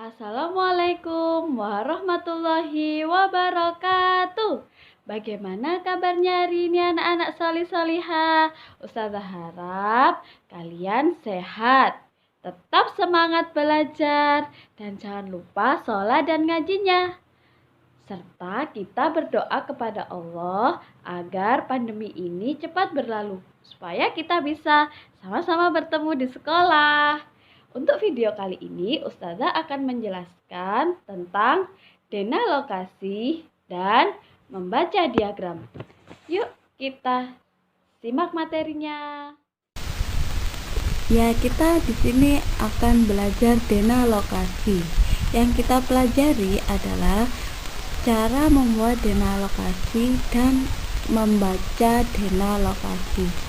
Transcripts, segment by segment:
Assalamualaikum warahmatullahi wabarakatuh. Bagaimana kabarnya hari ini anak-anak solih-solihah? Ustazah harap kalian sehat, tetap semangat belajar, dan jangan lupa sholat dan ngajinya. Serta kita berdoa kepada Allah agar pandemi ini cepat berlalu, supaya kita bisa sama-sama bertemu di sekolah. Untuk video kali ini, Ustazah akan menjelaskan tentang denalokasi dan membaca diagram. Yuk kita simak materinya. Ya, kita di sini akan belajar denalokasi. Yang kita pelajari adalah cara membuat denalokasi dan membaca denalokasi.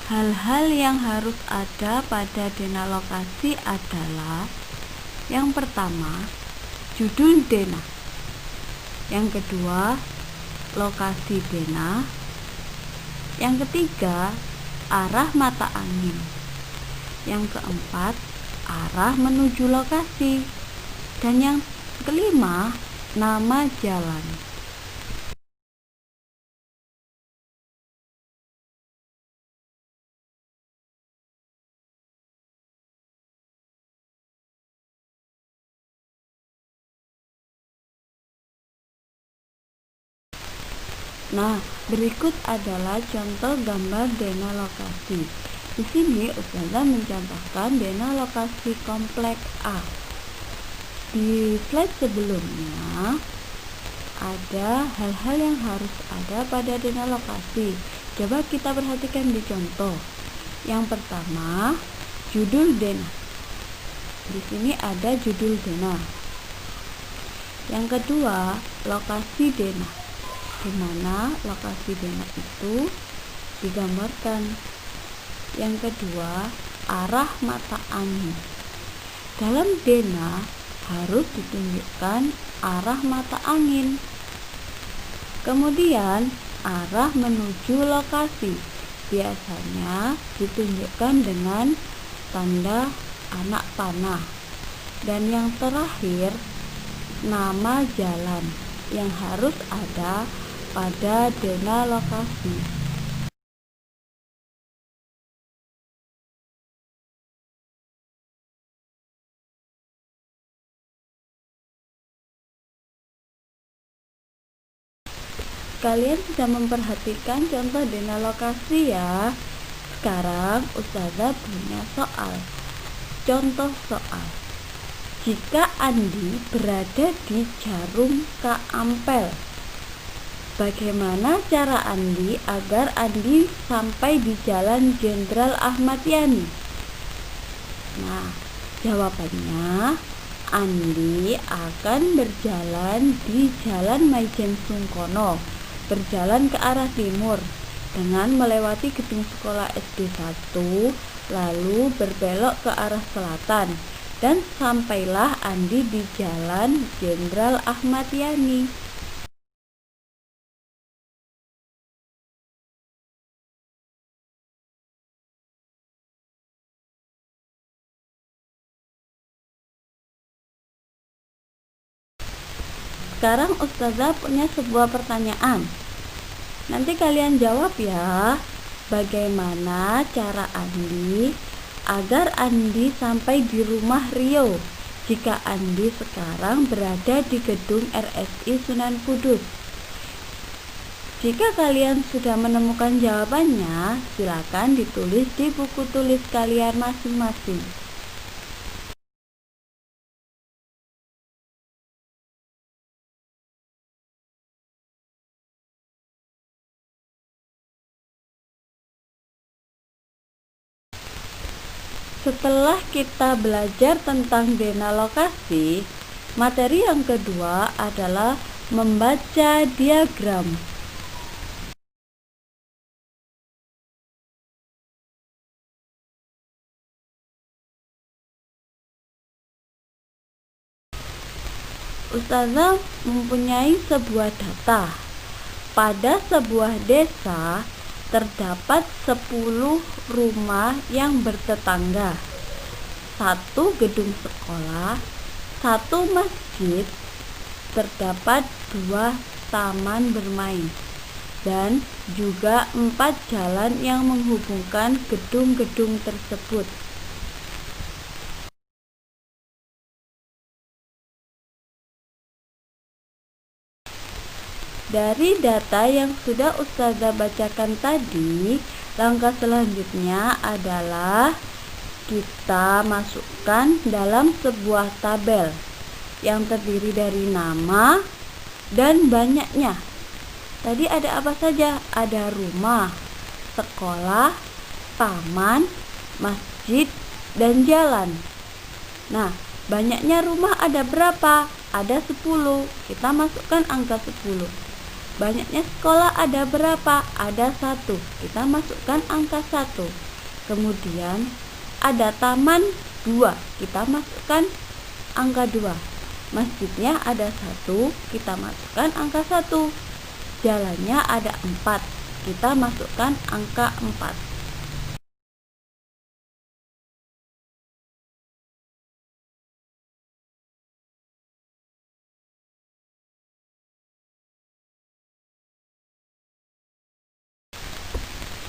Hal-hal yang harus ada pada denalokasi adalah: yang pertama, judul dena. Yang kedua, lokasi dena. Yang ketiga, arah mata angin. Yang keempat, arah menuju lokasi. Dan yang kelima, nama jalan. Nah, berikut adalah contoh gambar denalokasi. Di sini Ustazah mencontohkan denalokasi kompleks A. Di slide sebelumnya ada hal-hal yang harus ada pada denalokasi. Coba kita perhatikan di contoh. Yang pertama, judul dena. Di sini ada judul dena. Yang kedua, lokasi dena, di mana lokasi dena itu digambarkan. Yang kedua, arah mata angin. Dalam dena harus ditunjukkan arah mata angin. Kemudian, arah menuju lokasi biasanya ditunjukkan dengan tanda anak panah. Dan yang terakhir, nama jalan yang harus ada pada denalokasi. Kalian sudah memperhatikan contoh denalokasi ya. Sekarang Ustazah punya soal. Contoh soal: jika Andi berada di Jarum K. Ampel, bagaimana cara Andi agar Andi sampai di Jalan Jenderal Ahmad Yani? Nah, jawabannya, Andi akan berjalan di Jalan Maijen Sungkono, berjalan ke arah timur dengan melewati gedung sekolah SD 1, lalu berbelok ke arah selatan, dan sampailah Andi di Jalan Jenderal Ahmad Yani. Sekarang Ustazah punya sebuah pertanyaan. Nanti kalian jawab ya. Bagaimana cara Andi agar Andi sampai di rumah Rio jika Andi sekarang berada di gedung RSI Sunan Kudus? Jika kalian sudah menemukan jawabannya, silakan ditulis di buku tulis kalian masing-masing. Setelah kita belajar tentang denalokasi, materi yang kedua adalah membaca diagram. Ustazah mempunyai sebuah data. Pada sebuah desa terdapat 10 rumah yang bertetangga. 1 gedung sekolah, 1 masjid, terdapat 2 taman bermain, dan juga 4 jalan yang menghubungkan gedung-gedung tersebut. Dari data yang sudah Ustazah bacakan tadi, langkah selanjutnya adalah kita masukkan dalam sebuah tabel yang terdiri dari nama dan banyaknya. Tadi ada apa saja? Ada rumah, sekolah, taman, masjid, dan jalan. Nah, banyaknya rumah ada berapa? Ada 10. Kita masukkan angka 10. Banyaknya sekolah ada berapa? Ada 1. Kita masukkan angka 1. Kemudian ada taman 2. Kita masukkan angka 2. Masjidnya ada 1. Kita masukkan angka 1. Jalannya ada 4. Kita masukkan angka 4.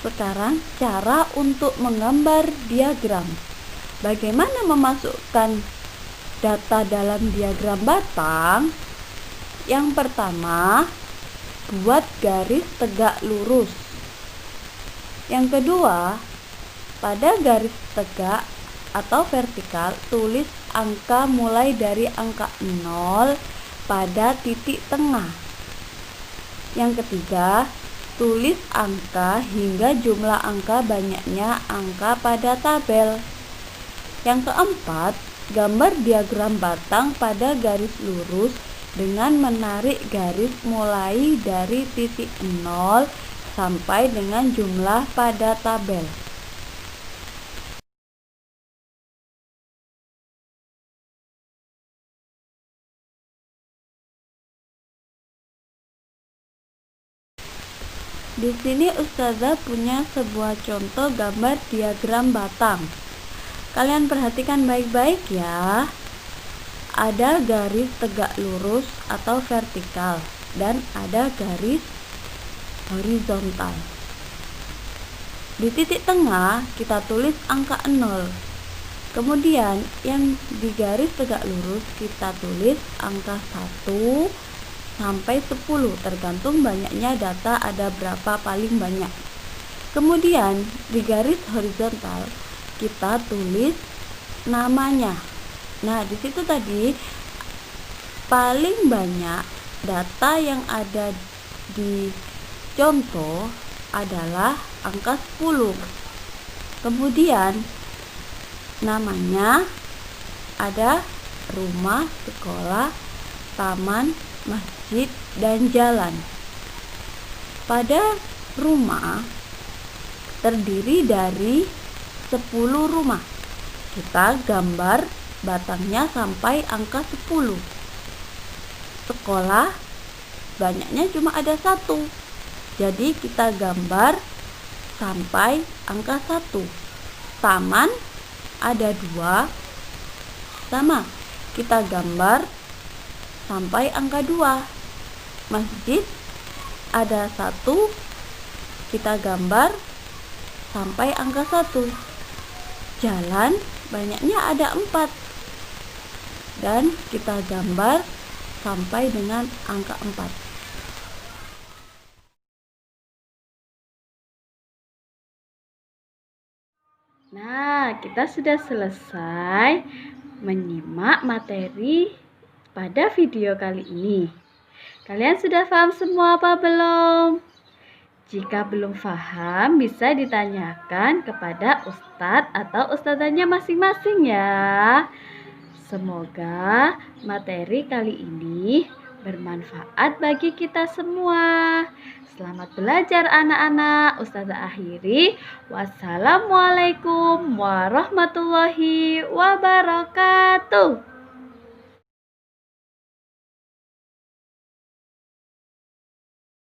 Sekarang cara untuk menggambar diagram. Bagaimana memasukkan data dalam diagram batang? Yang pertama, buat garis tegak lurus. Yang kedua, pada garis tegak atau vertikal, tulis angka mulai dari angka 0 pada titik tengah. Yang ketiga, tulis angka hingga jumlah angka banyaknya angka pada tabel. Yang keempat, gambar diagram batang pada garis lurus dengan menarik garis mulai dari titik 0 sampai dengan jumlah pada tabel. Di sini Ustazah punya sebuah contoh gambar diagram batang. Kalian perhatikan baik-baik ya. Ada garis tegak lurus atau vertikal dan ada garis horizontal. Di titik tengah kita tulis angka 0. Kemudian yang di garis tegak lurus kita tulis angka 1 sampai 10, tergantung banyaknya data ada berapa paling banyak. Kemudian di garis horizontal kita tulis namanya. Nah, di situ tadi paling banyak data yang ada di contoh adalah angka 10. Kemudian namanya ada rumah, sekolah, taman, masjid, dan jalan. Pada rumah terdiri dari 10 rumah. Kita gambar batangnya sampai angka 10. Sekolah banyaknya cuma ada 1. Jadi kita gambar sampai angka 1. Taman ada 2. Sama, kita gambar sampai angka 2. Masjid ada 1. Kita gambar sampai angka 1. Jalan banyaknya ada 4. Dan kita gambar sampai dengan angka 4. Nah, kita sudah selesai menyimak materi pada video kali ini. Kalian sudah paham semua apa belum? Jika belum paham, bisa ditanyakan kepada ustadz atau ustadzanya masing-masing ya. Semoga materi kali ini bermanfaat bagi kita semua. Selamat belajar anak-anak. Ustazah akhiri. Wassalamualaikum warahmatullahi wabarakatuh.